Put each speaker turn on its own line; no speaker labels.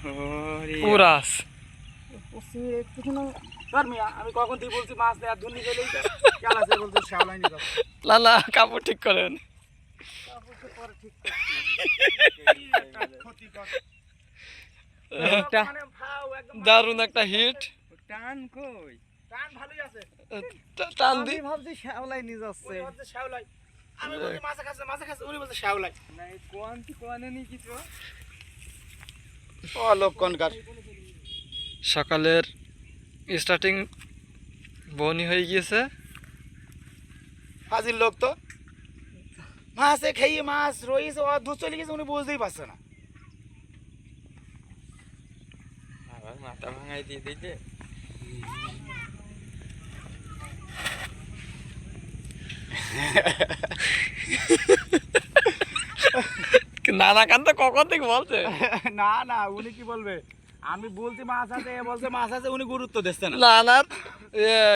পুরাস
আমি কখন তুই বলছি মাছ দেয় ধুনি গেলেই চালাছে বলছে শ্যাওলাই নিয়ে যাবো।
লালা কাপড় ঠিক করেন
পরে ঠিক ক্ষতিকর
একটা
মানে ফাও একদম
দারুণ একটা হিট
টান কই?
টান ভালোই আছে।
টান
আমি
দি
ভাবছি শ্যাওলাই নিয়ে যাচ্ছে।
উনি বলছে শ্যাওলাই, আমি বলছি মাছে খাচ্ছে উনি বলছে শ্যাওলাই।
না এই কোয়ানে নি কিছু।
অলক্ষণকার
সকালের স্টার্টিং বনি হয়ে গিয়েছে
হাজির লোক তো মাছে খেয়ে মাছ রয়েছে অদ্ভুত চলে গেছে উনি বুঝতেই পারছে না।
আবার মাথা ভাঙাই দিয়ে দিতে।
নানা কান্ত কখন থেকে বলছে
না না উনি কি বলবে, আমি বলছি মাছ আছে, এ বলছে মাছ আছে, উনি গুরুত্ব দিচ্ছে না।
নানার